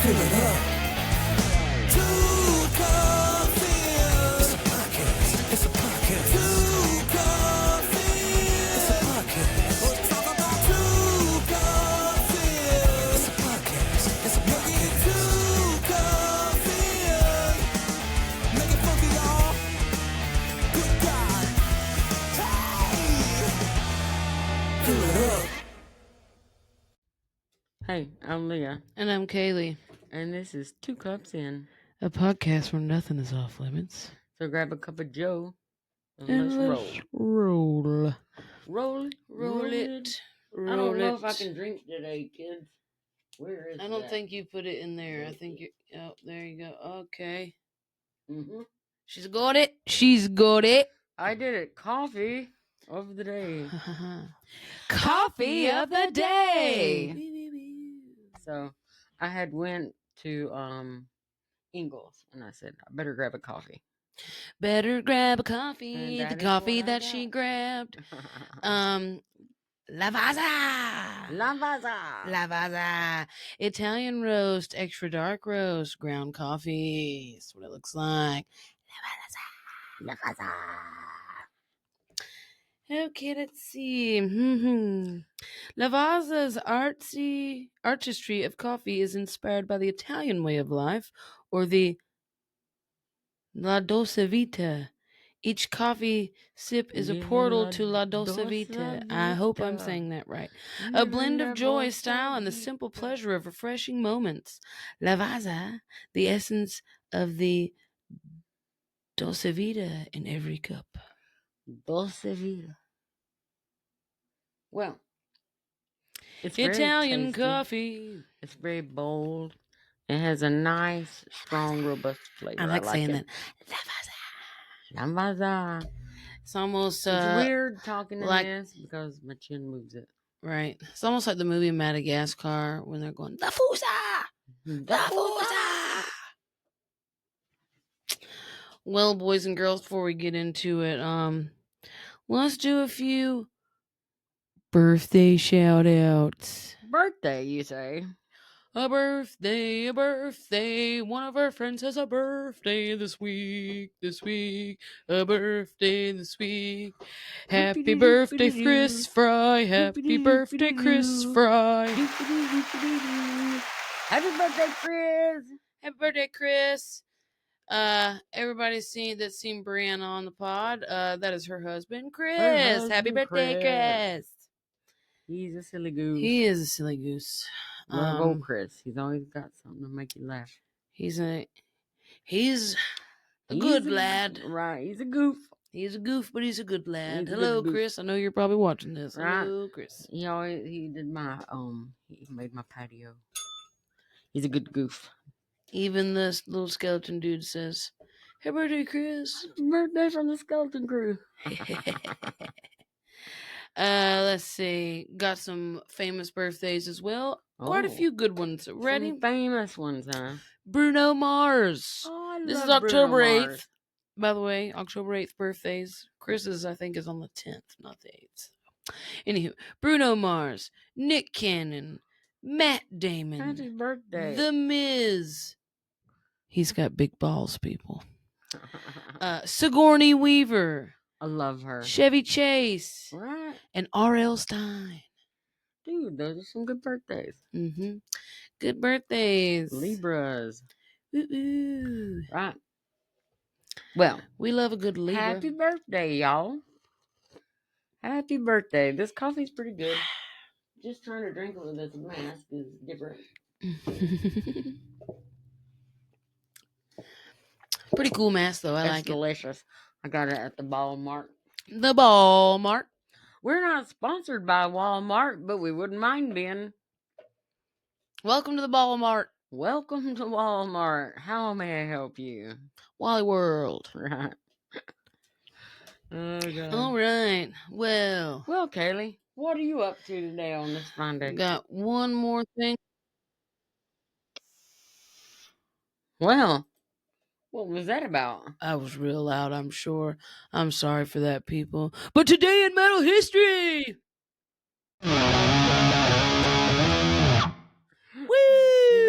Fill it up. Two coffees. It's a podcast. It's a podcast. Two coffees. It's a podcast. We'll talk about two coffees. It's a podcast. It's a podcast. Two coffees. Make it funky, y'all. Good God. Hey. Fill it up. Hey, I'm Leah, And I'm Kaley, and this is Two Cups In. a podcast where nothing is off limits. So grab a cup of Joe and And let's roll. roll. Roll it. Roll it. I don't know if I can drink today, kids. Where is I don't that? think you put it in there. I think you. Oh, there you go. Okay. Mm-hmm. She's got it. She's got it. I did it. Coffee of the day. Coffee of the day. So I had went to Ingles, and I said, I better grab a coffee. Better grab a coffee. And The that is coffee what I that she got. grabbed. Lavazza. Lavazza. Lavazza. Italian roast, extra dark roast, ground coffee. That's what it looks like. Lavazza. Okay, let's see. Lavazza's artistry of coffee is inspired by the Italian way of life, or the La Dolce Vita. Each coffee sip is a portal to La Dolce Vita. I hope I'm saying that right. A blend of joy, style, and the simple pleasure of refreshing moments. Lavazza, the essence of the Dolce Vita in every cup. Dolce Vita. Well, it's very Italian tasty. coffee. It's very bold. It has a nice, strong, robust flavor. I like saying it. that. Lavazza. It's almost It's weird talking in like- this because my chin moves it. right. It's almost like the movie Madagascar when they're going Lafusa. Lafusa. Well, boys and girls, before we get into it, let's do a few birthday shout outs. Birthday, you say? A birthday. One of our friends has a birthday this week. A birthday this week. Happy birthday, Chris Fry. Happy birthday, Chris Fry. Happy birthday, Chris. Happy birthday, Chris. Everybody's seen Brianna on the pod. That is her husband, Chris. husband, Happy birthday, Chris. He's a silly goose. He is a silly goose. Love old Chris. He's always got something to make you laugh. He's a good lad. Right. He's a goof. He's a goof, but he's a good lad. He's a Hello, good goof. Chris. I know you're probably watching this. Right. Hello, Chris. He did my he made my patio. He's a good goof. Even this little skeleton dude says, "Happy birthday, Chris." Happy birthday from the skeleton crew. Let's see. Got some famous birthdays as well. Quite a Oh. few good ones. Ready? Some famous ones, huh? Bruno Mars. Oh, I This is love Bruno October 8th. Mars. By the way, October 8th birthdays. Chris's, I think, is on the 10th, not the 8th. Anywho, Bruno Mars, Nick Cannon, Matt Damon, Happy birthday. The Miz. He's got big balls, people. Sigourney Weaver, I love her. Chevy Chase, Right. and R.L. Stein. Dude, those are some good birthdays. Mm-hmm. Good birthdays. Libras. Ooh. Right. Well, We love a good Libra. happy birthday, y'all. Happy birthday. This coffee's pretty good. Just trying to drink it with this mask is different. Pretty cool mask, though. I It's like it. delicious. I got it at the Walmart. The Walmart. We're not sponsored by Walmart, but we wouldn't mind being. Welcome to the Walmart. Welcome to Walmart. How may I help you? Wally World. Right. Oh, God. All right. Well, Kaley, what are you up to today on this fine day? got one more thing. Well, what was that about? I was real loud, I'm sure. I'm sorry for that, people. But today in metal history! She's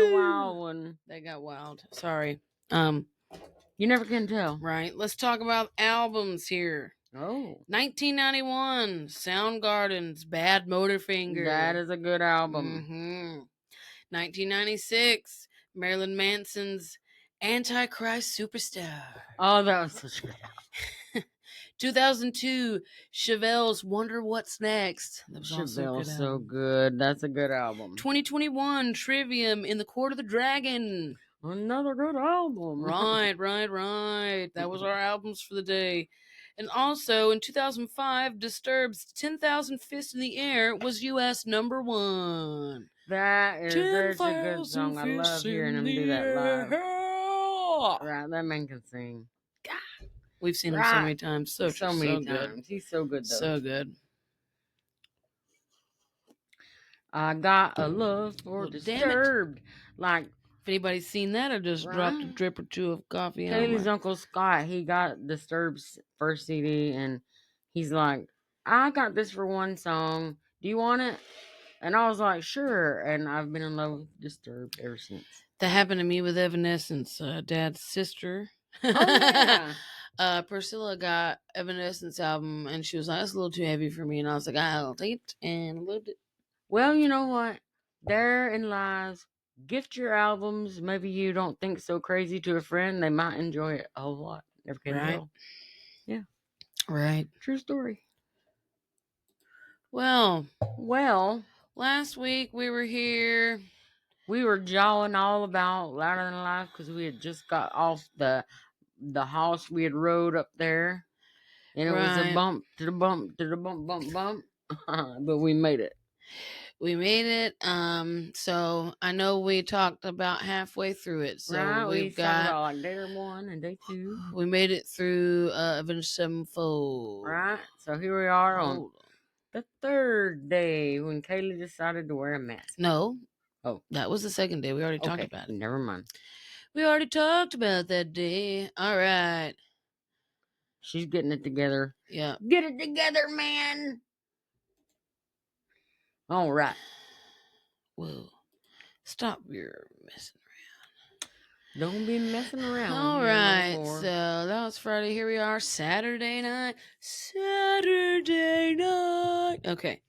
a wild one. got wild. Sorry. You never can tell. Right. Let's talk about albums here. Oh, 1991, Soundgarden's Bad Motorfinger. that is a good album. 1996, Marilyn Manson's Antichrist Superstar. Oh, that was such a good album. 2002, Chevelle's Wonder What's Next. That was also a good Chevelle's so album. good. That's a good album. 2021, Trivium in the Court of the Dragon. Another good album. Right. That was our albums for the day. And also in 2005, Disturbed's 10,000 Fists in the Air was U.S. #1. That is such a good song. I love hearing him do that live. Right, that man can sing. We've seen him so many times. So many good. times. He's so good, though. So good. I got a love for Well, damn it. Disturbed. Like, If anybody's seen that, I just dropped a Right. drip or two of coffee on Kaylee's my... Uncle Scott, he got Disturbed's first CD, and he's like, I got this for one song. Do you want it? And I was like, sure. And I've been in love with Disturbed ever since. That happened to me with Evanescence, Dad's sister. Oh, yeah. Priscilla got Evanescence album, and she was like, "That's a little too heavy for me," and I was like, "I'll take it," and I loved it. Well, you know what? Therein lies. Gift your albums. Maybe you don't think so crazy to a friend. They might enjoy it a whole lot. Never can Right. tell. Yeah. Right. True story. Well, last week we were here. We were jawing all about Louder Than Life because we had just got off the house we had rode up there. And it was a Right. bump to the bump to the bump, bump, bump. But we made it. We made it. So I know we talked about halfway through it. So Right? We we've talked got... about like day 1 and day 2. We made it through Avenged Sevenfold. Right? So here we are on Hold on. the third day when Kaley decided to wear a mask. No. Oh. That was the second day. We already talked Okay, about it. never mind. We already talked about that day. All right. She's getting it together. Yeah. Get it together, man. All right. Whoa. Stop your messing around. Don't be messing around. All here no right. more. So that was Friday. Here we are. Saturday night. Okay.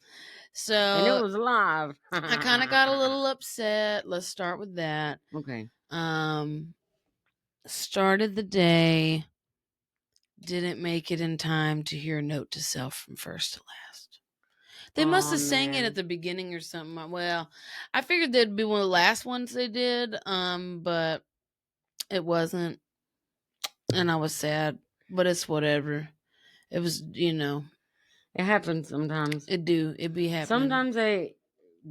So. And it was live. I kind of got a little upset. Let's start with that. Okay. Started the day. Didn't make it in time to hear Note to Self from first to last. They must have sang it man. at the beginning or something. Well, I figured that'd be one of the last ones they did, but it wasn't. And I was sad, but it's whatever. It was, It happens sometimes. It be happening. Sometimes they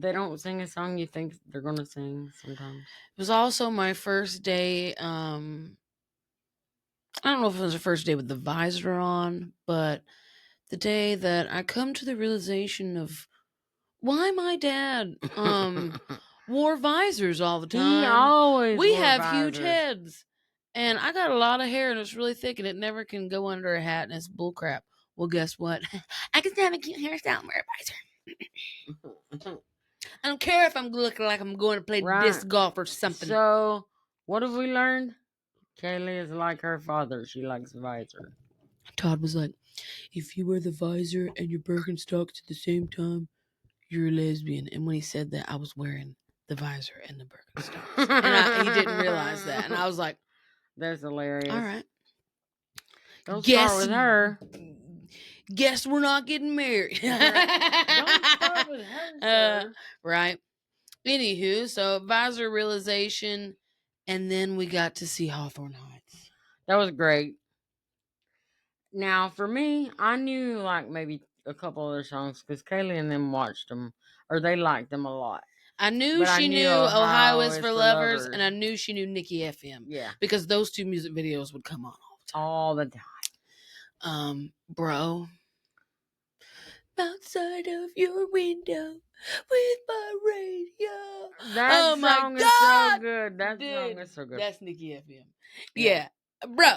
don't sing a song you think they're gonna sing. Sometimes It was also my first day. I don't know if it was the first day with the visor on, but the day that I come to the realization of why my dad wore visors all the time. He always We wore have huge visors. heads, and I got a lot of hair, and it's really thick, and it never can go under a hat, and it's bullcrap. Well, guess what? I can have a cute hairstyle and wear a visor. I don't care if I'm looking like I'm going to play disc golf or something. So, what have we learned? Kaley is like her father. She likes visor. Todd was like, if you wear the visor and your Birkenstocks at the same time, you're a lesbian. And when he said that, I was wearing the visor and the Birkenstocks. And he didn't realize that. And I was like, that's hilarious. All right. Don't start with her. Guess we're not getting married. Don't start with her. Sir. Right. Anywho, so visor realization, and then we got to see Hawthorne Heights. That was great. Now, for me, I knew like maybe a couple other songs because Kaley and them watched them, or they liked them a lot. I knew she knew Ohio is for lovers, and I knew she knew Nikki FM. Yeah. Because those two music videos would come on all the time. Bro. Outside of your window with my radio. That song is so good. That song is so good. That's Nikki FM. Yeah. Bro.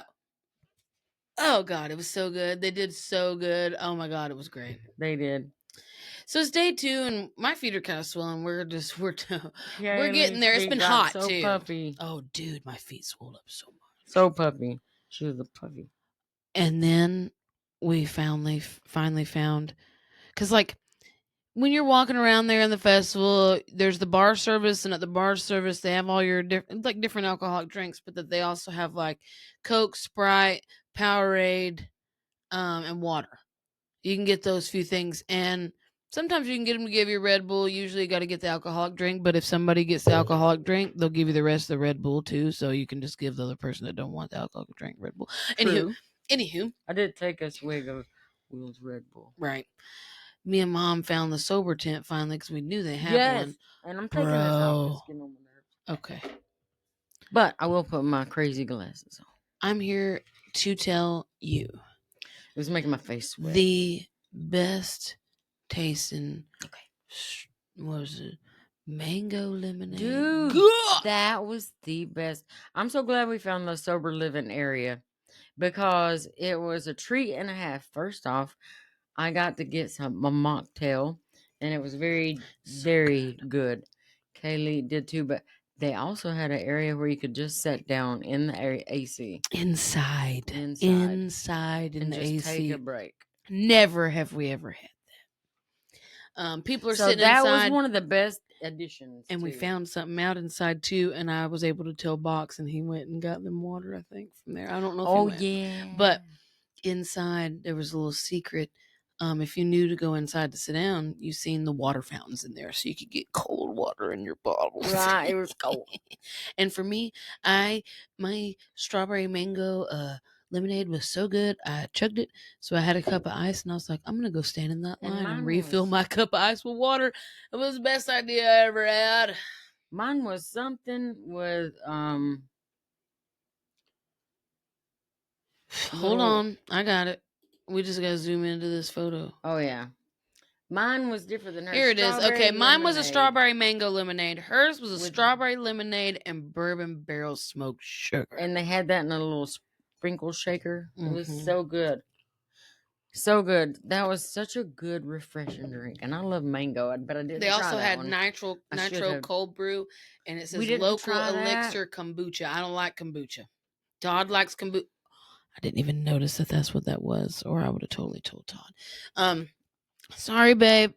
Oh, God, it was so good. They did so good. Oh, my God, it was great. They did. So it's day 2, and my feet are kind of swollen. We're getting Kaley's there. It's feet been got hot so too. puffy. Oh, dude, my feet swelled up so much. So puffy. She was a puffy. And then we finally found, because like when you're walking around there in the festival, there's the bar service, and at the bar service they have all your different alcoholic drinks, but that they also have like Coke, Sprite, Powerade, and water. You can get those few things, and sometimes you can get them to give you Red Bull. Usually you got to get the alcoholic drink, but if somebody gets the alcoholic drink, they'll give you the rest of the Red Bull too, so you can just give the other person that don't want the alcoholic drink Red Bull. True. Anywho, I did take a swig of Will's Red Bull. right. Me and Mom found the sober tent finally because we knew they had Yes. one. And I'm taking this off. It's getting on my nerves. Okay. But I will put my crazy glasses on. I'm here to tell you It was making my face sweat. the best tasting, Okay. what was it? Mango lemonade. Dude, Gah! that was the best. I'm so glad we found the sober living area because it was a treat and a half. First off, I got to get a mocktail, and it was very, very good. Kaley did too, but they also had an area where you could just sit down in the AC. Inside in and the just AC. take a break. Never have we ever had that. People are So sitting that inside. was one of the best additions. And we too. found something out inside too, and I was able to tell Box, and he went and got them water, I think, from there. I don't know if he went. Yeah. But inside there was a little secret. If you knew to go inside to sit down, you seen the water fountains in there, so you could get cold water in your bottles. Right, it was cold. And for me, my strawberry mango lemonade was so good, I chugged it. So I had a cup of ice, and I was like, I'm gonna go stand in that line and refill my cup of ice with water. It was the best idea I ever had. Mine was something with Hold on, I got it. We just gotta zoom into this photo. Oh yeah, mine was different than hers. Here it is. Okay, mine was a strawberry mango lemonade. Hers was a strawberry lemonade and bourbon barrel smoked sugar. And they had that in a little sprinkle shaker. It was Mhm. so good. So good. That was such a good, refreshing drink. And I love mango, but I didn't They try also that had one. nitro cold brew, and it says We didn't local try that. elixir kombucha. I don't like kombucha. Todd likes kombucha. I didn't even notice that that's what that was, or I would have totally told Todd. Sorry, babe.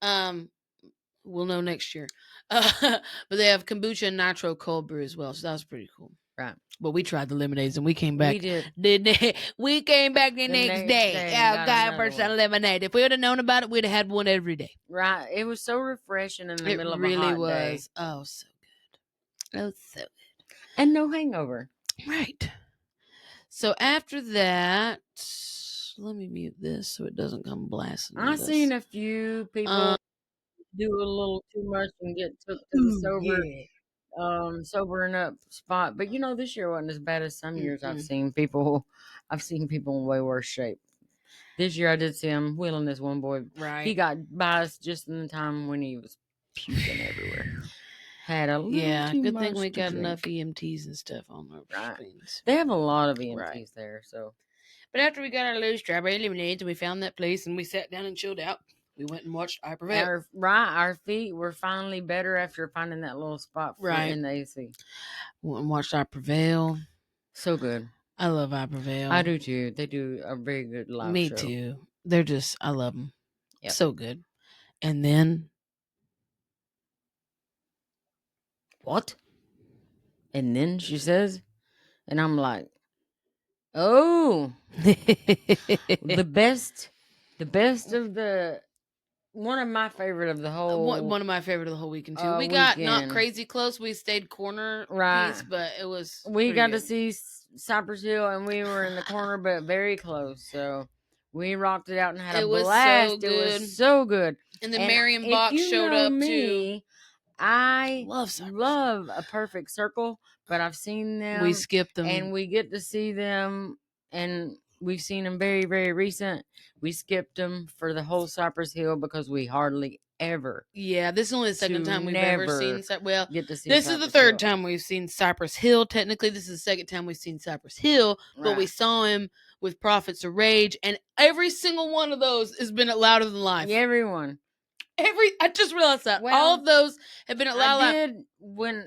We'll know next year. But they have kombucha and nitro cold brew as well, so that was pretty cool. Right. But we tried the lemonades, and we came back. We did. We came back the next day. Yeah, got a percent lemonade. If we would have known about it, we'd have had one every day. Right. It was so refreshing in the middle of a hot day. It really was. Oh, so good. Oh, so good. And no hangover. Right. So after that, let me mute this so it doesn't come blasting. I've seen a few people do a little too much and get took to the sobering up spot. But this year wasn't as bad as some years. I've seen people in way worse shape. This year I did see him wheeling this one boy. Right. He got by us just in the time when he was puking everywhere. Had a little too good much thing we got drink. enough EMTs and stuff on our screens. They have a lot of EMTs there, so. But after we got our little strawberry lemonades and we found that place and we sat down and chilled out, we went and watched I Prevail. Our feet were finally better after finding that little spot in the AC. Went and watched I Prevail. So good. I love I Prevail. I do too. They do a very good live show. Me too. They're just, I love them. Yep. So good. And then. What? And then she says, and I'm like, oh, the best of the, one of my favorite of the whole. One of my favorite of the whole weekend too. We got not crazy close. We stayed corner piece, but it was. We got to see Cypress Hill, and we were in the corner, but very close. So we rocked it out and had a blast. So it was so good. And then Marion Box showed up too. I love A Perfect Circle, but I've seen them. We skipped them. And we get to see them, and we've seen them very, very recent. We skipped them for the whole Cypress Hill because we hardly ever. Yeah, this is only the second time we've ever seen. Well, get to see this is the third time we've seen Cypress Hill. Technically, this is the second time we've seen Cypress Hill, but we saw him with Prophets of Rage, and every single one of those has been at Louder Than Life. Yeah, everyone. I just realized that Well, all of those have been at Loud Laugh.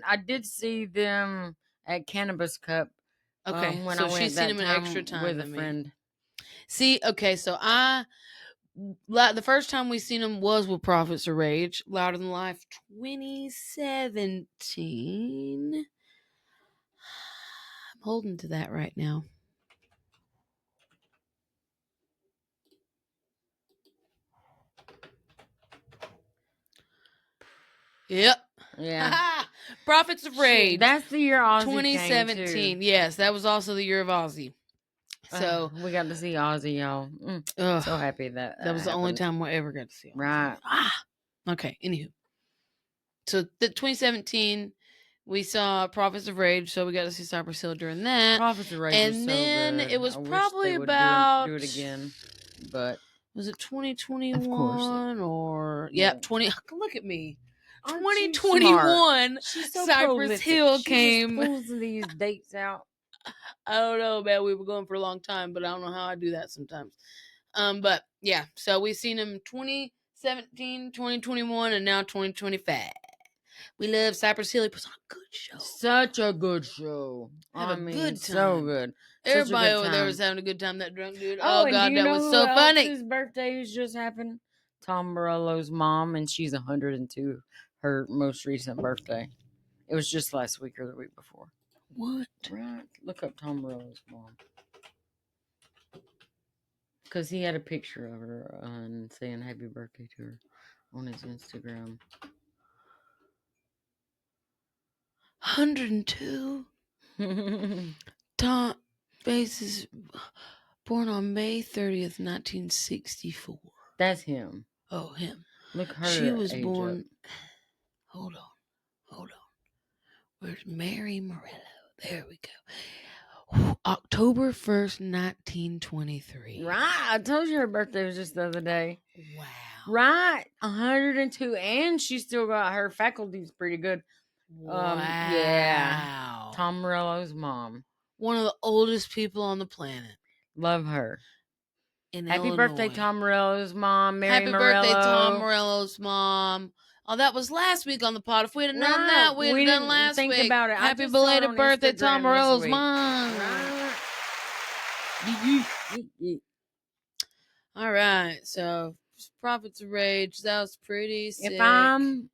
I did see them at Cannabis Cup. Okay, when so I went she's seen that them an extra time with a than me. friend. See, okay, so the first time we seen them was with Prophets of Rage, Louder Than Life, 2017. I'm holding to that right now. Yep. Yeah. Prophets of Rage. That's the year Ozzy 2017. came too. Yes, that was also the year of Ozzy. So we got to see Ozzy, y'all. So happy that was the only time we ever got to see Ozzy. Right. Okay, anywho. So the 2017, we saw Prophets of Rage, so we got to see Cypress Hill during that. Prophets of Rage and was so then good. it was I wish probably they would about do it again, but was it 2021 Of course or Yeah. 20? Look at me. Aren't you 2021. she's so Cypress prolific. Hill She came. just pulls these dates out. I don't know, man. We were going for a long time, but I don't know how I do that sometimes. But yeah, so we've seen him 2017, 2021, and now 2025. We love Cypress Hill. He puts on a good show. Such a good show. Have a good So time. good. Everybody over there was having a good time. That drunk dude. Oh, Oh and God, do you that know was who so funny. else's birthdays just happened? Tom Morello's mom, and she's 102. Her most recent birthday. It was just last week or the week before. What? Right. Look up Tom Morello's mom. Because he had a picture of her and saying happy birthday to her on his Instagram. 102. Tom Bass is born on May 30th, 1964. That's him. Oh, him. Look her. She was age born. up. Hold on. Where's Mary Morello? There we go. October 1st, 1923. Right. I told you her birthday was just the other day. Wow. Right. 102. And she still got her faculties pretty good. Wow. Yeah. Tom Morello's mom. One of the oldest people on the planet. Love her. In Happy Illinois. birthday, Tom Morello's mom. Mary Happy Morello. birthday, Tom Morello's mom. Oh, that was last week on the pod. If we'd have known that, we'd have done last think week. about it. Happy belated birthday, Tom Morello's mom. Right. All right, so Prophets of Rage. That was pretty sick. If I'm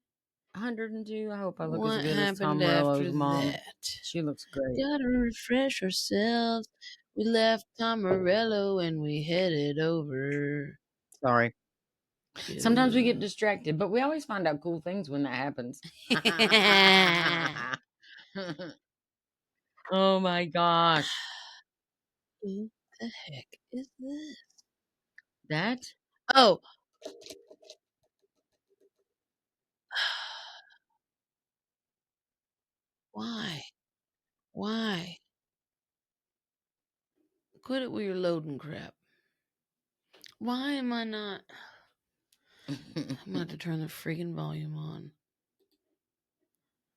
102, I hope I look What as good as Tom happened Morello's after mom. that? She looks great. Gotta refresh ourselves. We left Tom Morello and we headed over. Sorry. Sometimes we get distracted, but we always find out cool things when that happens. Oh my gosh. Who the heck is this? That? Oh. Why? Quit it with your loading crap. Why am I not? I'm gonna have to turn the freaking volume on.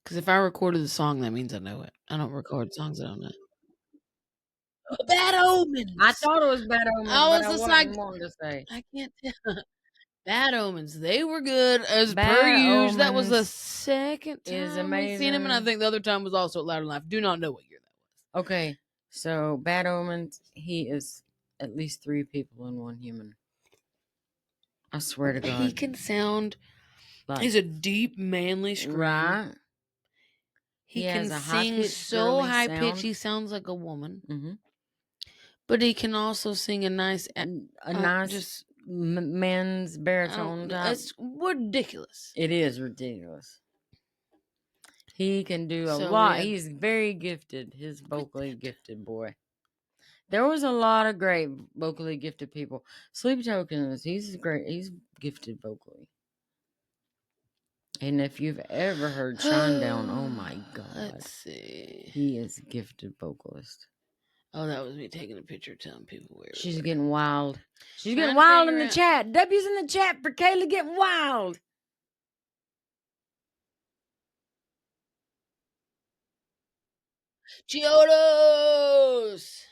Because if I recorded the song, that means I know it. I don't record songs I don't know. Bad Omens. I thought it was Bad Omens, but I wasn't wanting to say. I can't tell. Bad Omens. They were good as Bad per usual. That was the Omens second time is we seen him, and I amazing. think the other time was also at Louder Life. Do not know what year that was. Okay, so Bad Omens, he is at least 3 people in one human. I swear to God. He can sound. He's a deep, manly scream. Right. He can sing so high pitched he sounds like a woman. Mm-hmm. But he can also sing a nice, just men's baritone type. It's ridiculous. It is ridiculous. He can do a lot. He's very gifted. He's vocally gifted boy. There was a lot of great vocally gifted people. Sleep Tokens, he's great. He's gifted vocally. And if you've ever heard Shinedown, oh my God. Let's see. He is a gifted vocalist. Oh, that was me taking a picture telling people where She's getting wild. She's getting wild in the chat. W's in the chat for Kaley getting wild. Chiodos!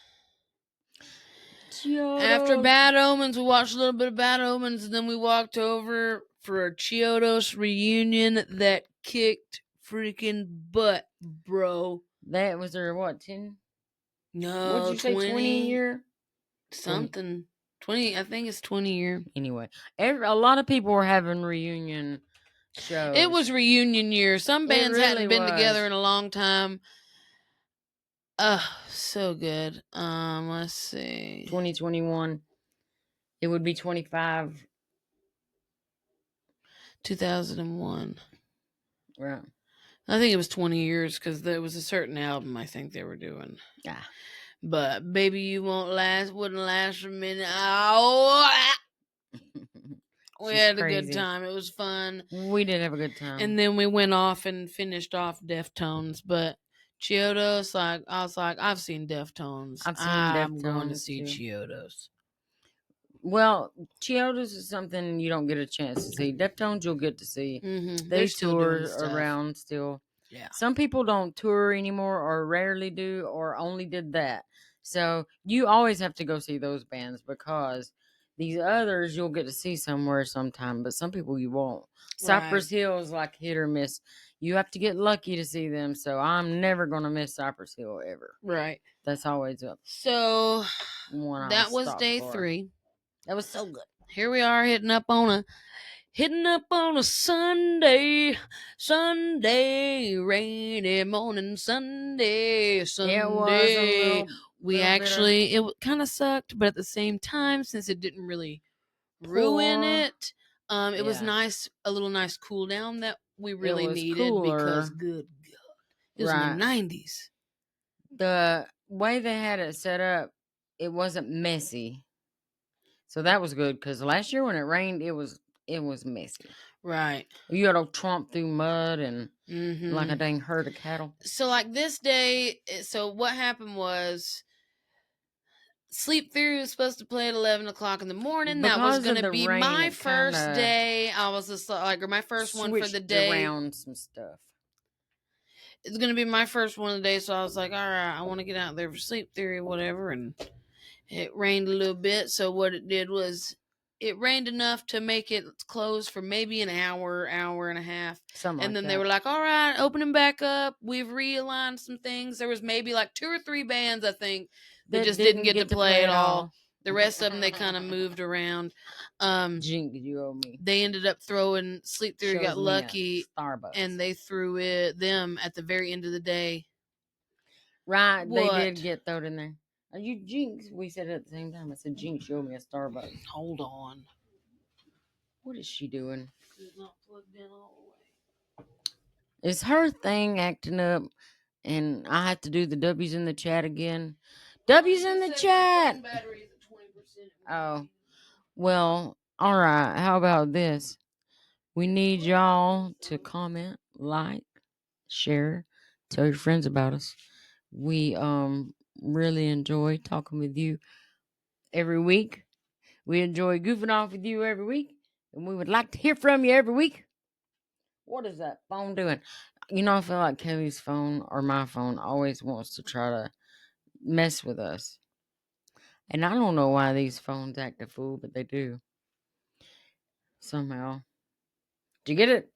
After Bad Omens, we watched a little bit of Bad Omens, and then we walked over for a Chiodos reunion that kicked freaking butt, bro. That was their what, 10? No, What'd you say, 20 year? something. 20, I think it's 20 year. Anyway, a lot of people were having reunion shows. It was reunion year. Some bands really hadn't been together was. in a long time. So good. Let's see. 2021. It would be 25. 2001. Right. I think it was 20 years because there was a certain album I think they were doing. Yeah. But Baby You Won't Last wouldn't last a minute. Oh, we She's had crazy. a good time. It was fun. We did have a good time. And then we went off and finished off Deftones. But Chiodos, I was like, I've seen Deftones. I'm going to Deftones, see too. Chiodos. Well, Chiodos is something you don't get a chance to see. Deftones you'll get to see. Mm-hmm. They still tour doing stuff. around still. Yeah. Some people don't tour anymore or rarely do or only did that. So you always have to go see those bands because these others you'll get to see somewhere sometime, but some people you won't. Cypress Hill is like hit or miss. You have to get lucky to see them. So I'm never going to miss Cypress Hill ever. Right. That's always up. So One that was day 3. That was so good. Here we are hitting up on a Sunday, rainy morning Sunday. It was a we actually, it kind of sucked, but at the same time, since it didn't really ruin it, it was nice, a little nice cool down that we really needed because good God, it was in the 90s. The way they had it set up, it wasn't messy. So that was good because last year when it rained, it was messy. Right. You got to tromp through mud and like a dang herd of cattle. So like this day, so what happened was Sleep Theory was supposed to play at 11 o'clock in the morning. That was going to be my first day. I was just like, or my first one for the day. Around some stuff. It's going to be my first one of the day. So I was like, all right, I want to get out there for Sleep Theory or whatever. And it rained a little bit. So what it did was it rained enough to make it close for maybe an hour and a half. Something and then like they that. were like, all right, opening back up. We've realigned some things. There was maybe like 2 or 3 bands, I think, that just didn't get to play at all. The rest of them, they kind of moved around. Jink, you owe me. They ended up throwing Sleep Theory got lucky, Starbucks. and they threw them at the very end of the day. Right, they did get thrown in there. Are you Jinx? We said it at the same time. I said, Jinx, you owe me a Starbucks. Hold on. What is she doing? It's not plugged in all the way. Is her thing acting up? And I have to do the W's in the chat again. W's in the chat! Oh. Well, alright. How about this? We need y'all to comment, like, share, tell your friends about us. We really enjoy talking with you every week. We enjoy goofing off with you every week. And we would like to hear from you every week. What is that phone doing? You know, I feel like Kelly's phone or my phone always wants to try to mess with us. And I don't know why these phones act a fool, but they do. Somehow. Did you get it?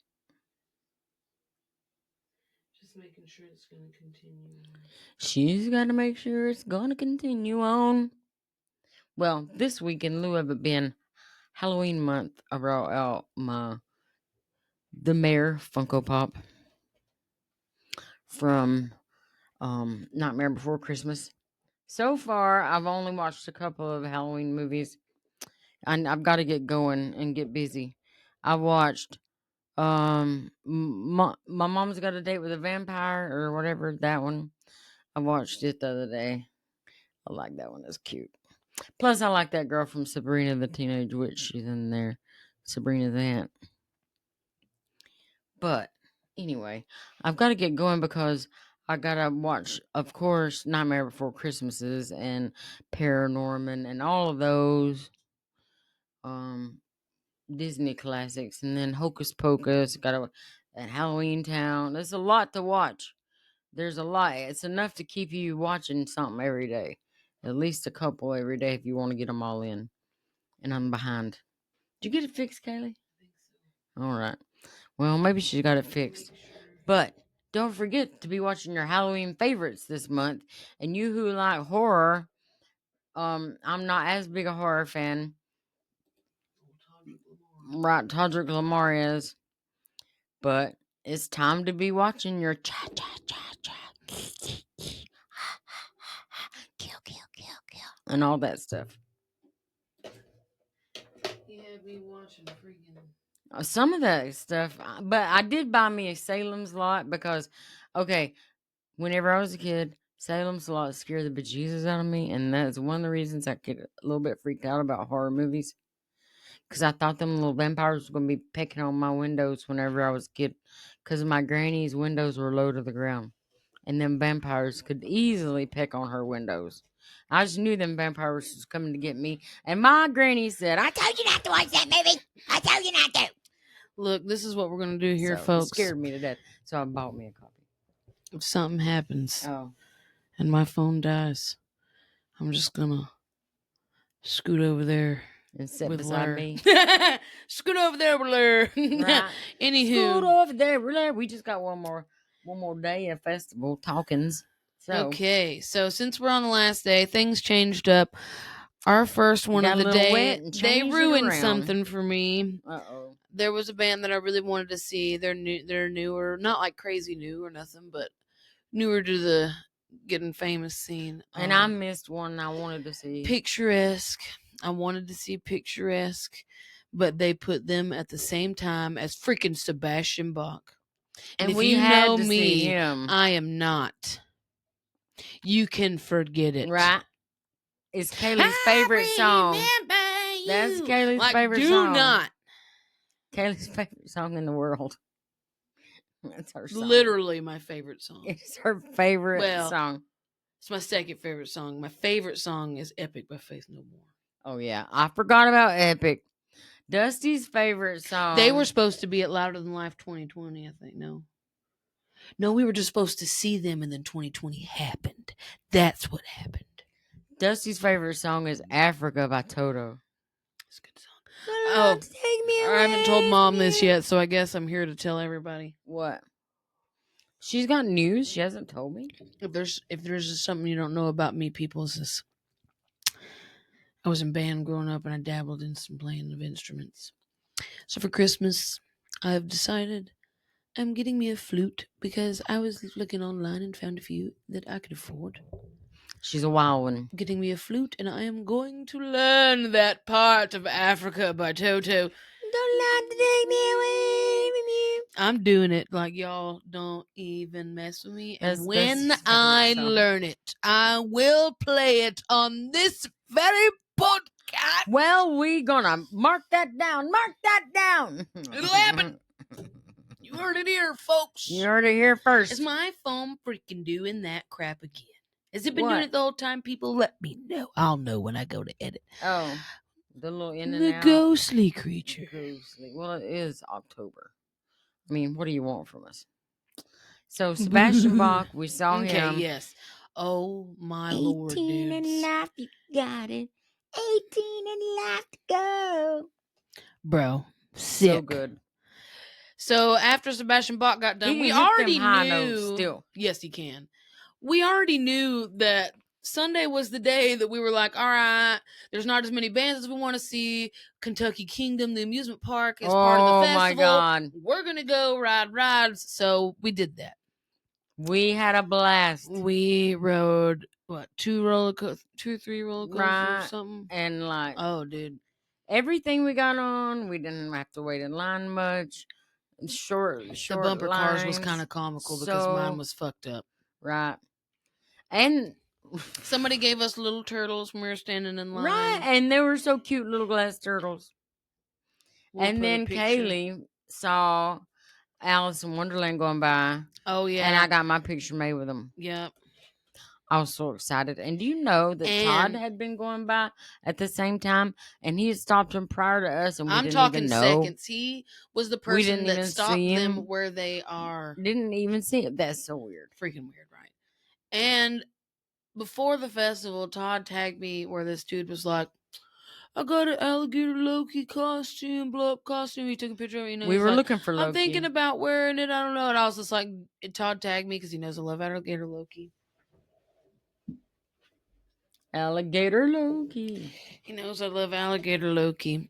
Just making sure it's going to continue. She's got to make sure it's going to continue on. Well, this week in lieu of it being Halloween month, I brought out the Mayor Funko Pop from Nightmare Before Christmas. So far, I've only watched a couple of Halloween movies. And I've got to get going and get busy. I watched my Mom's Got a Date with a Vampire or whatever, that one. I watched it the other day. I like that one. It's cute. Plus, I like that girl from Sabrina the Teenage Witch. She's in there. Sabrina the Ant. But anyway, I've got to get going because I got to watch, of course, Nightmare Before Christmases and Paranorman and all of those Disney classics. And then Hocus Pocus. And Halloween Town. There's a lot to watch. There's a lot. It's enough to keep you watching something every day. At least a couple every day if you want to get them all in. And I'm behind. Did you get it fixed, Kaley? I think so. All right. Well, maybe she got it fixed. But don't forget to be watching your Halloween favorites this month. And you who like horror, I'm not as big a horror fan. Right, Todrick Lamar is. But it's time to be watching your cha cha cha cha. Kill, kill, kill, kill. And all that stuff. He had me watching freaking. Some of that stuff, but I did buy me a Salem's Lot because, okay, whenever I was a kid, Salem's Lot scared the bejesus out of me, and that's one of the reasons I get a little bit freaked out about horror movies. Because I thought them little vampires were going to be pecking on my windows whenever I was a kid, because my granny's windows were low to the ground, and them vampires could easily peck on her windows. I just knew them vampires was coming to get me, and my granny said, "I told you not to watch that movie. I told you not to." Look, this is what we're gonna do here, So, it folks. scared me to death, so I bought me a copy. If something happens Oh, and my phone dies, I'm just gonna scoot over there and sit with beside Lur. me. Scoot over there with Lur. Right. Anywho, Scoot over there. We just got one more day of festival talkings. So okay, so since we're on the last day, things changed up. Our first one got of a the little day, wet and they changed it ruined around. something for me. Uh-oh. There was a band that I really wanted to see. They're newer, not like crazy new or nothing, but newer to the getting famous scene. And I missed one I wanted to see. Picturesque. I wanted to see Picturesque, but they put them at the same time as freaking Sebastian Bach. And if we you had know to me, see him. I am not. You can forget it. Right? It's Kaley's favorite song. That's Kaley's favorite song. Do not. Kaley's favorite song in the world. That's her song. Literally my favorite song. It's her favorite song. It's my second favorite song. My favorite song is Epic by Faith No More. Oh, yeah. I forgot about Epic. Dusty's favorite song. They were supposed to be at Louder Than Life 2020, I think. No, we were just supposed to see them, and then 2020 happened. That's what happened. Dusty's favorite song is Africa by Toto. It's a good song. Oh, I haven't told Mom this yet, so I guess I'm here to tell everybody. What? She's got news. She hasn't told me. If there's just something you don't know about me, people, is this. I was in band growing up, and I dabbled in some playing of instruments. So for Christmas, I've decided I'm getting me a flute because I was looking online and found a few that I could afford. She's a wild one. Getting me a flute, and I am going to learn that part of Africa by Toto. Don't let to take me away from you. I'm doing it like y'all don't even mess with me. And when that's I learn it, I will play it on this very podcast. Well, we gonna mark that down. Mark that down. It'll happen. You heard it here, folks. You heard it here first. Is my phone freaking doing that crap again? Has it been What? doing it the whole time? People, let me know. I'll know when I go to edit. Oh, the little in and The out. ghostly creature. Ghostly. Well, it is October. I mean, what do you want from us? So, Sebastian Bach, we saw him. Okay, yes. Oh, my Lord, 18 in dudes. life, you got it. 18 in life to go. Bro, sick. So good. So after Sebastian Bach got done, He we can hit already them high knew. notes still. Yes, he can. We already knew that Sunday was the day that we were like, all right, there's not as many bands as we want to see. Kentucky Kingdom, the amusement park, is part of the festival. Oh my God. We're going to go ride rides. So we did that. We had a blast. We rode, what, 2 or 3 roller coasters Right. or something? And like, Oh, dude. everything we got on, we didn't have to wait in line much. Short The bumper cars was lines. kind of comical because So- mine was fucked up. Right. And Somebody gave us little turtles when we were standing in line. right, and they were so cute, little glass turtles. We'll and put a then picture. Kaley saw Alice in Wonderland going by, Oh, yeah. and I got my picture made with them. Yep. I was so excited. And do you know that Todd And- had been going by at the same time, and he had stopped him prior to us, and we I'm didn't talking even know. seconds. He was the We person didn't that even stopped see them him. where they are. Didn't even see it. That's so weird. Freaking weird, right? And before the festival, Todd tagged me where this dude was like, I got an alligator Loki costume, blow up costume. He took a picture of it. We he's were like, looking for Loki. I'm thinking about wearing it. I don't know. And I was just like, Todd tagged me because he knows I love alligator Loki. Alligator Loki. He knows I love alligator Loki.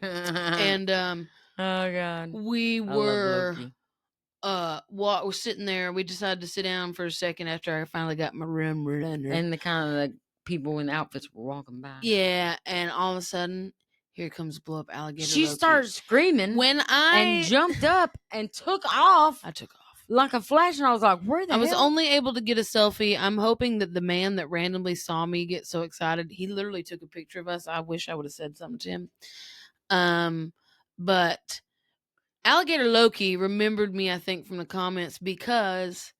And oh God, we I love were Loki. we're sitting there. We decided to sit down for a second after I finally got my room runner. And the kind of like people in outfits were walking by. Yeah, and all of a sudden, here comes blow up alligator She Loki. started screaming and jumped up and took off. I took off like a flash, and I was like, where the hell? I was only able to get a selfie. I'm hoping that the man that randomly saw me get so excited, he literally took a picture of us. I wish I would have said something to him. But alligator Loki remembered me, I think, from the comments because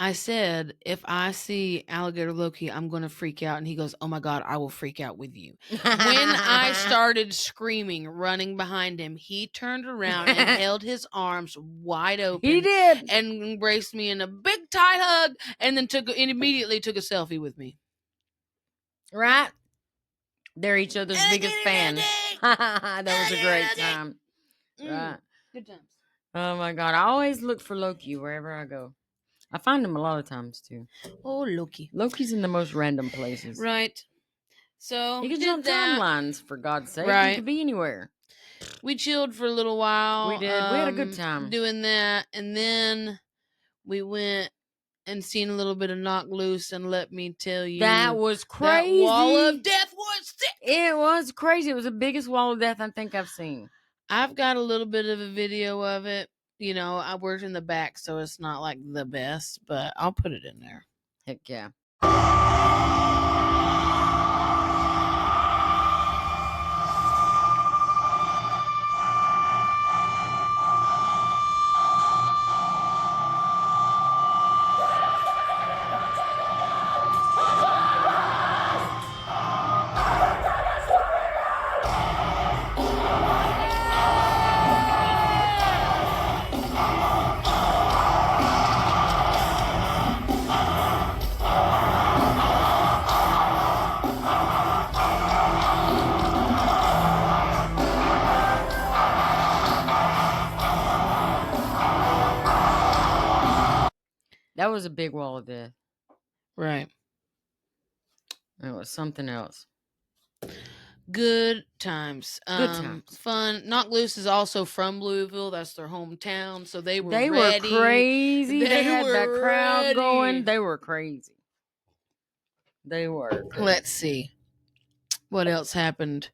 I said, if I see alligator Loki, I'm going to freak out. And he goes, oh my God, I will freak out with you. When I started screaming, running behind him, he turned around and held his arms wide open. He did. And embraced me in a big tight hug and then immediately took a selfie with me. Right? They're each other's biggest fans. That was a great time. Right. Good times. Oh my God. I always look for Loki wherever I go. I find him a lot of times too. Oh, Loki. Loki's in the most random places. Right. So he could jump timelines, for God's sake. Right. He could be anywhere. We chilled for a little while. We did. We had a good time doing that, and then we went and seen a little bit of Knock Loose, and let me tell you, that was crazy. That wall of death was sick. It was crazy. It was the biggest wall of death I think I've seen. I've got a little bit of a video of it. You know, I worked in the back, so it's not like the best, but I'll put it in there. Heck yeah. That was a big wall of death. Right. It was something else. Good times. Good times. Fun. Knock Loose is also from Louisville. That's their hometown. So they were They ready. were crazy. They had that crowd ready. going. They were crazy. They were crazy. Let's see. What else happened?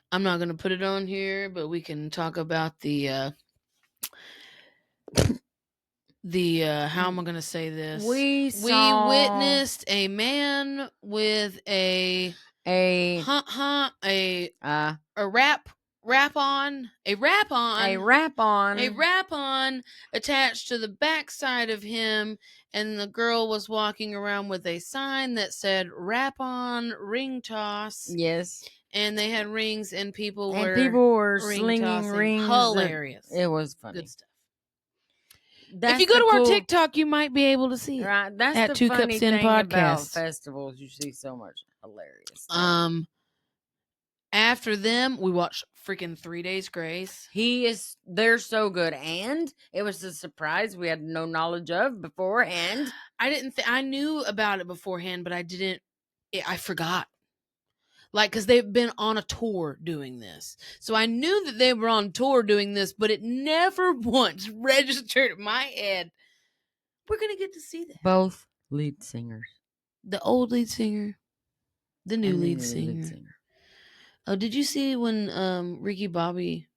I'm not going to put it on here, but we can talk about the how am I going to say this? We witnessed a man with a rap on attached to the backside of him, and the girl was walking around with a sign that said "Rap on Ring Toss." Yes. And they had rings, and people were slinging tossing. rings. Hilarious. It was funny. Good stuff. That's if you go to our TikTok, you might be able to see it. Right. That's at the Two funny Cups In thing podcast. about festivals. You see so much hilarious stuff. After them, we watched freaking 3 Days Grace. They're so good, and it was a surprise we had no knowledge of beforehand. I knew about it beforehand, but I forgot. Like, because they've been on a tour doing this. So I knew that they were on tour doing this, but it never once registered in my head. We're going to get to see that. Both lead singers. The old lead singer. The new lead singer. Oh, did you see when Ricky Bobby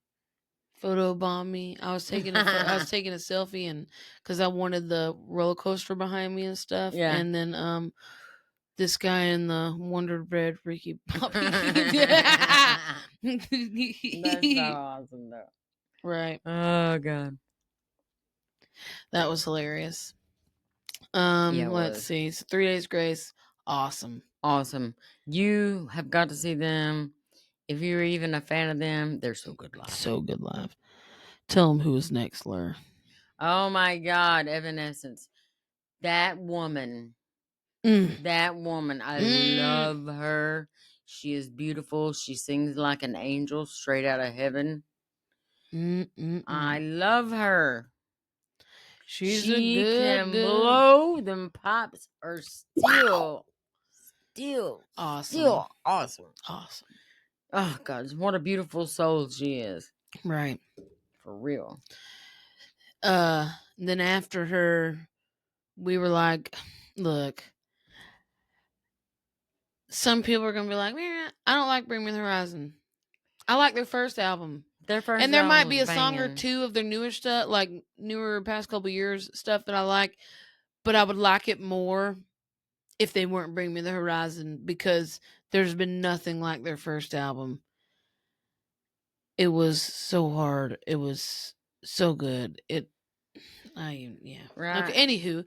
photobombed me? I was taking a selfie, and because I wanted the roller coaster behind me and stuff. Yeah. And then this guy in the Wonder Bread Ricky Bobby. That's so awesome, though. Right. Oh, God. That was hilarious. Yeah, let's see. So 3 Days Grace. Awesome. You have got to see them. If you're even a fan of them, they're so good live. So good live. Tell them who was next, Lur. Oh, my God. Evanescence. That woman. I love her. She is beautiful. She sings like an angel straight out of heaven. I love her. She's She a good, can good. blow. Them pipes are still Awesome. awesome. Awesome. Oh, God, what a beautiful soul she is. Right. For real. Then after her, we were like, look, some people are going to be like, man, I don't like Bring Me the Horizon. I like their first album. Their first And there album might be a was song or banging. two of their newer stuff, like newer past couple years stuff that I like, but I would like it more if they weren't Bring Me the Horizon, because there's been nothing like their first album. It was so hard. It was so good. Yeah. Right. Okay, anywho,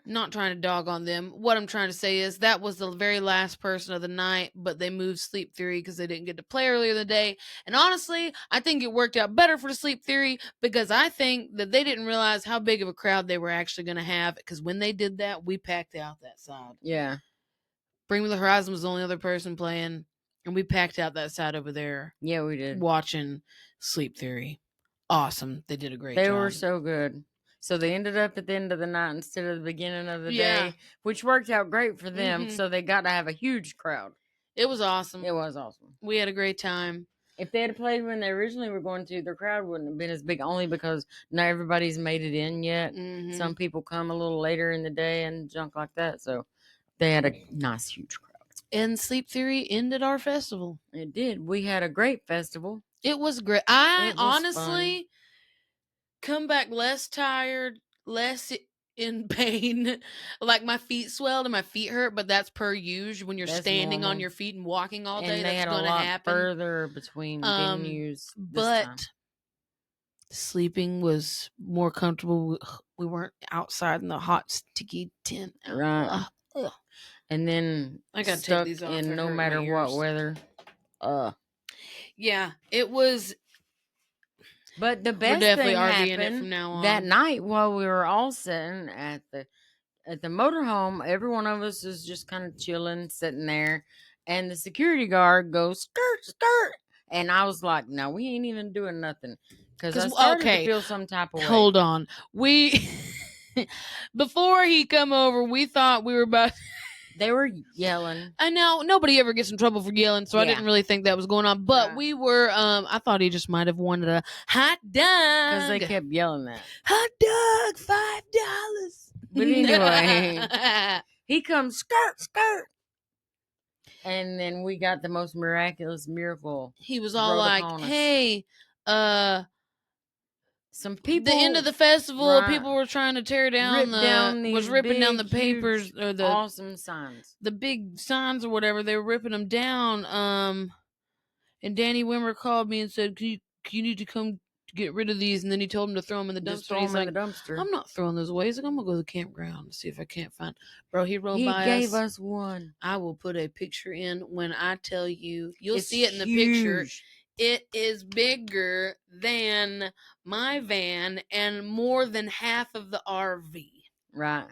not trying to dog on them. What I'm trying to say is that was the very last person of the night, but they moved Sleep Theory because they didn't get to play earlier in the day. And honestly, I think it worked out better for Sleep Theory because I think that they didn't realize how big of a crowd they were actually going to have, because when they did that, we packed out that side. Yeah. Bring Me the Horizon was the only other person playing, and we packed out that side over there Yeah, we did. watching Sleep Theory. Awesome. They did a great They job. were so good. So they ended up at the end of the night instead of the beginning of the Yeah. day, which worked out great for them. Mhm. So they got to have a huge crowd. It was awesome. It was awesome. We had a great time. If they had played when they originally were going to, their crowd wouldn't have been as big, only because not everybody's made it in yet. Mhm. Some people come a little later in the day and junk like that. So they had a nice, huge crowd. And Sleep Theory ended our festival. It did. We had a great festival. It was great. I It was honestly come back less tired, less in pain. Like my feet swelled and my feet hurt, but that's per usual when you're That's standing normal. on your feet and walking all day. And they That's had a going to lot happen. further between venues. But time. sleeping was more comfortable. We weren't outside in the hot, sticky tent. Right. Ugh. And then I gotta take stuck these off. in They're no hurting matter my what ears. weather. Yeah, it was. But the We're best definitely thing RVing it happened from now on. that night while we were all sitting at the motorhome. Every one of us is just kind of chilling, sitting there, and the security guard goes skirt skirt, and I was like, "No, we ain't even doing nothing," because I started to feel some type of way. Hold on, we before he come over, we thought we were about. They were yelling. I know nobody ever gets in trouble for yelling, so I Yeah. didn't really think that was going on. But Right. we were. I thought he just might have wanted a hot dog Because they kept yelling that. hot dog $5. But anyway, he comes skirt skirt, and then we got the most miraculous miracle. He was all rode like, upon us. "Hey, some people." the end of the festival, Right. people were trying to tear down ripping down the big, papers huge, or the awesome signs. the big signs or whatever. They were ripping them down. And Danny Wimmer called me and said, "You need to come get rid of these." And then he told him to throw them in the dumpster. Just throw He's them in like, the dumpster. "I'm not throwing those away." He's like, "I'm gonna go to the campground and see if I can't find." Bro, he rode He by gave us. us one. I will put a picture in when I tell you. You'll It's see it in the picture. huge. It is bigger than my van and more than half of the RV. Right.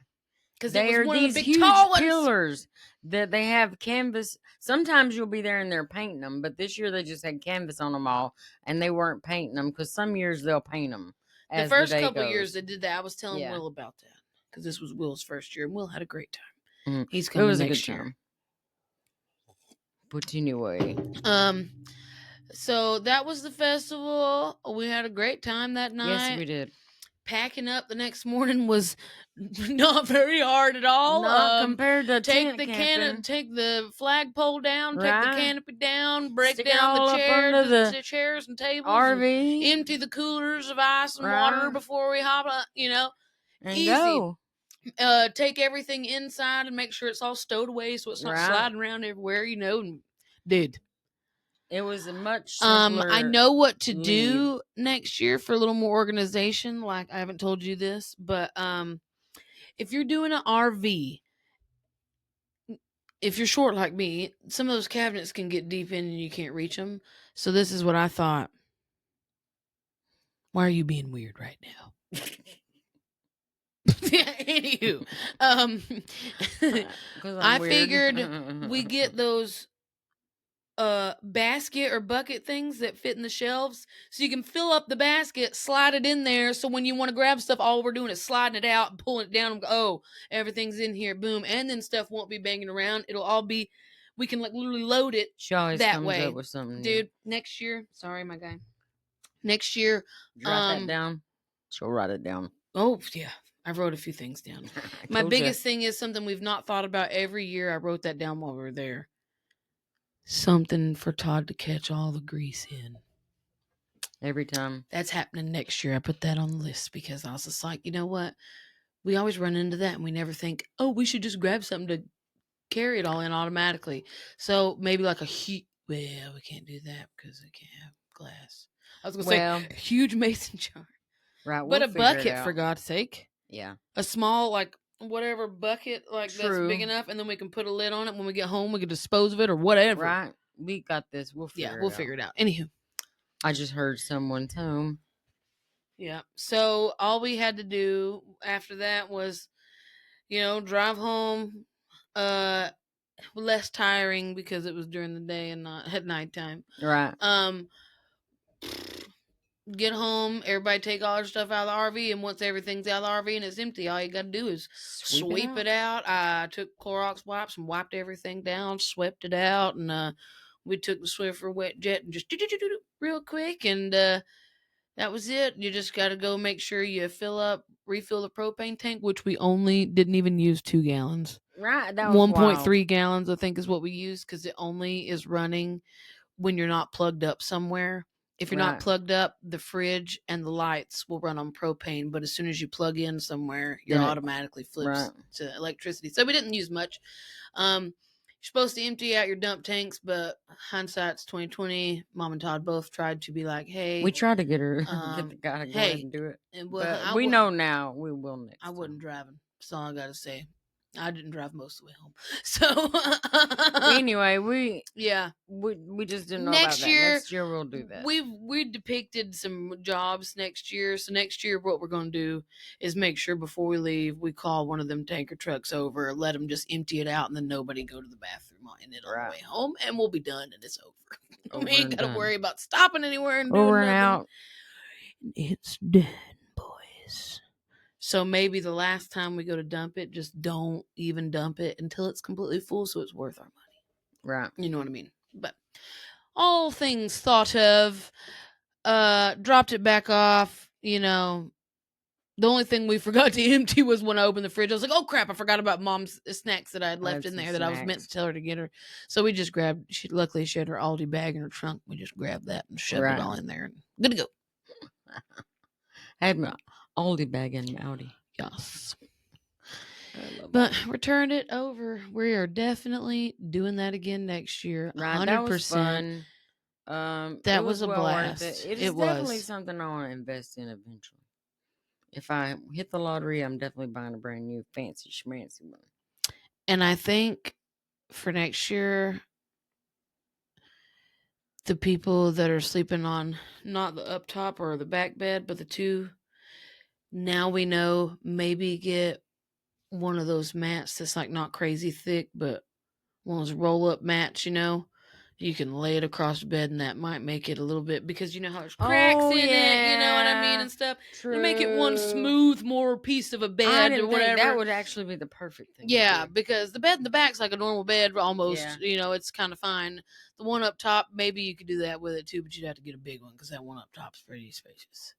Because They it was are one these of the big huge tall ones. pillars that they have canvas. Sometimes you'll be there and they're painting them, but this year they just had canvas on them all, and they weren't painting them because some years they'll paint them. The first couple years they did that. I was telling Yeah. Will about that because this was Will's first year, and Will had a great time. Mhm. He's It coming was a next good year. time. But anyway, so that was the festival. We had a great time that night. yes, we did. Packing up the next morning was not very hard at all. Not compared to take tent take the flagpole down, take Right. the canopy down, break Stick it down all the up chairs, under the chairs and tables, RV. and empty the coolers of ice and Right. water before we hop up. And easy. go. Take everything inside and make sure it's all stowed away so it's not Right. sliding around everywhere. And did. It was a much simpler I know what to lead. do next year for a little more organization. Like, I haven't told you this, but if you're doing an RV, if you're short like me, some of those cabinets can get deep in and you can't reach them. So this is what I thought. Why are you being weird right now? Anywho, I figured we get those basket or bucket things that fit in the shelves, so you can fill up the basket, slide it in there, so when you want to grab stuff, all we're doing is sliding it out and pulling it down and go, oh, everything's in here, boom, and then stuff won't be banging around. It'll all be, we can like literally load it She always that comes way. up with something new. Dude, next year, sorry my guy, next year, Did you write that down? She'll write it down. oh yeah, I wrote a few things down. My biggest thing is something we've not thought about every year. I wrote that down while we were there. Something for Todd to catch all the grease in. Every time. That's happening next year. I put that on the list because I was just like, you know what? We always run into that and we never think, oh, we should just grab something to carry it all in automatically. So maybe like well, we can't do that because we can't have glass. I was going to say a huge mason jar. Right. But a bucket, for God's sake. Yeah. A small, like, whatever bucket, like, that's big enough, and then we can put a lid on it. When we get home, we can dispose of it or whatever. Right. We got this. We'll figure it out. Anywho. I just heard someone's home. Yeah. So all we had to do after that was, drive home. Less tiring because it was during the day and not at nighttime. Right. Get home, everybody take all their stuff out of the RV, and once everything's out of the RV and it's empty, all you gotta do is sweep it out. I took Clorox wipes and wiped everything down, swept it out, and we took the Swiffer wet jet and just real quick, and that was it. You just gotta go make sure you refill the propane tank, which we only didn't even use 2 gallons. Right, that was 1.3 gallons, I think, is what we used because it only is running when you're not plugged up somewhere. If you're not plugged up, the fridge and the lights will run on propane. But as soon as you plug in somewhere, you're automatically flips to electricity. So we didn't use much. You're supposed to empty out your dump tanks, but hindsight's 2020. Mom and Todd both tried to be like, "Hey." We tried to get her, get the guy to go ahead and do it. But we know now we will next time. I wasn't driving. That's all I got to say. I didn't drive most of the way home. So anyway, we just didn't know about that. Next year we'll do that. We depicted some jobs next year. So next year what we're going to do is make sure before we leave we call one of them tanker trucks over, let them just empty it out, and then nobody go to the bathroom in it on the way home, and we'll be done and it's over. We ain't got to worry about stopping anywhere and doing nothing. Out. It's done, boys. So maybe the last time we go to dump it, just don't even dump it until it's completely full so it's worth our money. Right. You know what I mean? But all things thought of, dropped it back off, The only thing we forgot to empty was when I opened the fridge. I was like, oh crap, I forgot about Mom's snacks that I had left in there that I was meant to tell her to get her. So we just luckily she had her Aldi bag in her trunk. We just grabbed that and shoved it all in there. And good to go. I had my Aldi bag in Audi. Yes. But returned it over. We are definitely doing that again next year. 100%. That was fun. That was a blast. It is definitely something I want to invest in eventually. If I hit the lottery, I'm definitely buying a brand new fancy schmancy one. And I think for next year, the people that are sleeping on not the up top or the back bed, but the 2, now we know, maybe get one of those mats that's like not crazy thick, but one of those roll-up mats, you can lay it across the bed, and that might make it a little bit, because you know how there's cracks in it, you know what I mean, and stuff. True. To make it one smooth, more piece of a bed or whatever. That would actually be the perfect thing. Yeah, because the bed in the back's like a normal bed almost. Yeah. It's kind of fine. The one up top, maybe you could do that with it too, but you'd have to get a big one because that one up top is pretty spacious.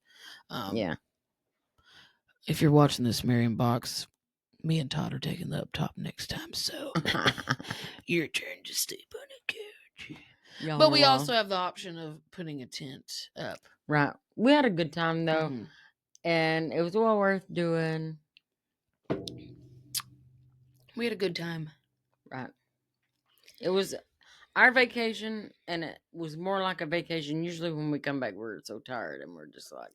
Yeah. If you're watching this, Marion Box, me and Todd are taking the up top next time, so your turn to sleep on a couch. But we also have the option of putting a tent up. Right. We had a good time, though, and it was well worth doing. We had a good time. Right. It was our vacation, and it was more like a vacation. Usually when we come back, we're so tired, and we're just like...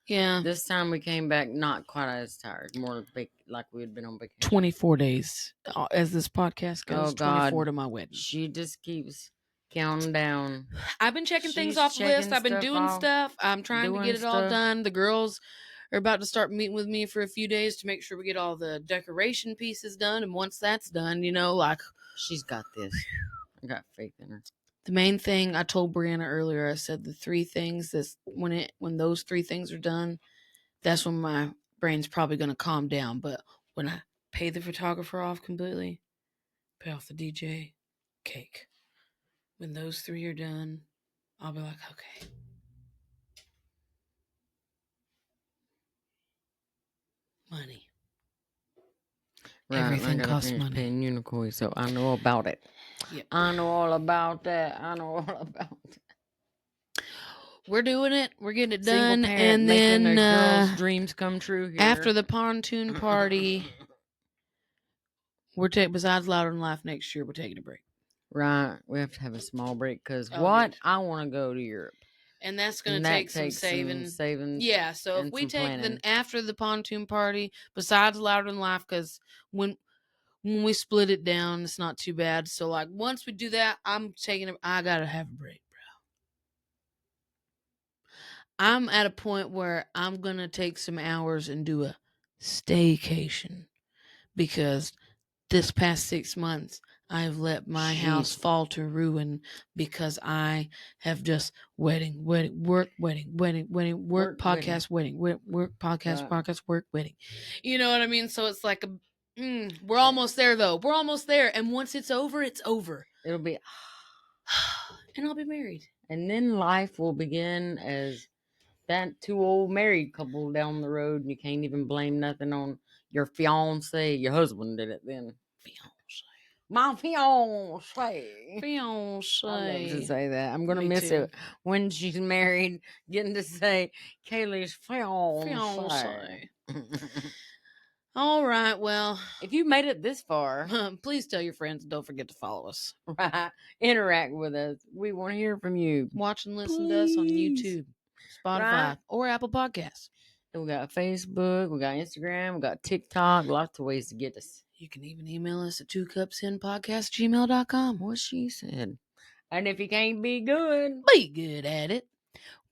Yeah. This time we came back not quite as tired. More like we had been on vacation. 24 days. As this podcast goes, 24 to my wedding. She just keeps counting down. I've been checking things off the list. I've been doing stuff. I'm trying to get it all done. The girls are about to start meeting with me for a few days to make sure we get all the decoration pieces done. And once that's done, She's got this. I got faith in her. The main thing I told Brianna earlier, I said the 3 things that's when those 3 things are done, that's when my brain's probably gonna calm down. But when I pay the photographer off completely, pay off the DJ, cake. When those 3 are done, I'll be like, okay. Money. Right, Everything I gotta costs finish money. paying Unicoi, so I know about it. Yep. I know all about that. I know all about it. We're doing it. We're getting it Single done. parent And making then a girl's dreams come true here. after the pontoon party, besides Louder and Laugh next year, we're taking a break. Right, we have to have a small break because Oh, what? yes. I want to go to Europe. And that's going And to that take some takes saving. savings. Yeah, so if and we some take planning. after the pontoon party, besides Louder and Laugh, because when we split it down, it's not too bad. So like once we do that, I gotta have a break, bro. I'm at a point where I'm gonna take some hours and do a staycation because this past 6 months I've let my house fall to ruin because I have just wedding, work, Work, podcast, wedding, work, podcast, Right. podcast, work, wedding. You know what I mean? So it's like we're almost there though. We're almost there, and once it's over, it's over. It'll be, and I'll be married. and then life will begin as that 2 old married couple down the road, and you can't even blame nothing on your fiance. Your husband did it then. My fiance. Fiance. I love to say that. I'm gonna Me miss too. it when she's married, getting to say Kaley's fiance. All right, well, If you made it this far, please tell your friends and don't forget to follow us. right, interact with us. We want to hear from you. Watch and listen to us on Please. YouTube, Spotify, Right. or Apple Podcasts. And we got Facebook, we got Instagram, we got TikTok, lots of ways to get us. You can even email us at 2cupsinpodcast@gmail.com. What she said. And if you can't be good, Be good at it.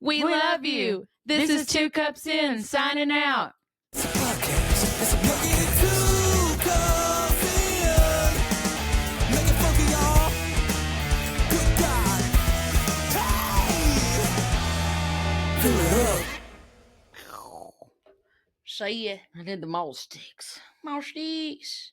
We love you. This is 2 Cups In, signing out. It's a podcast. It's a podcast. Two coffee. Make it funky, y'all. Good God. Hey! Fill it up. See ya. I did the malt sticks. More sticks.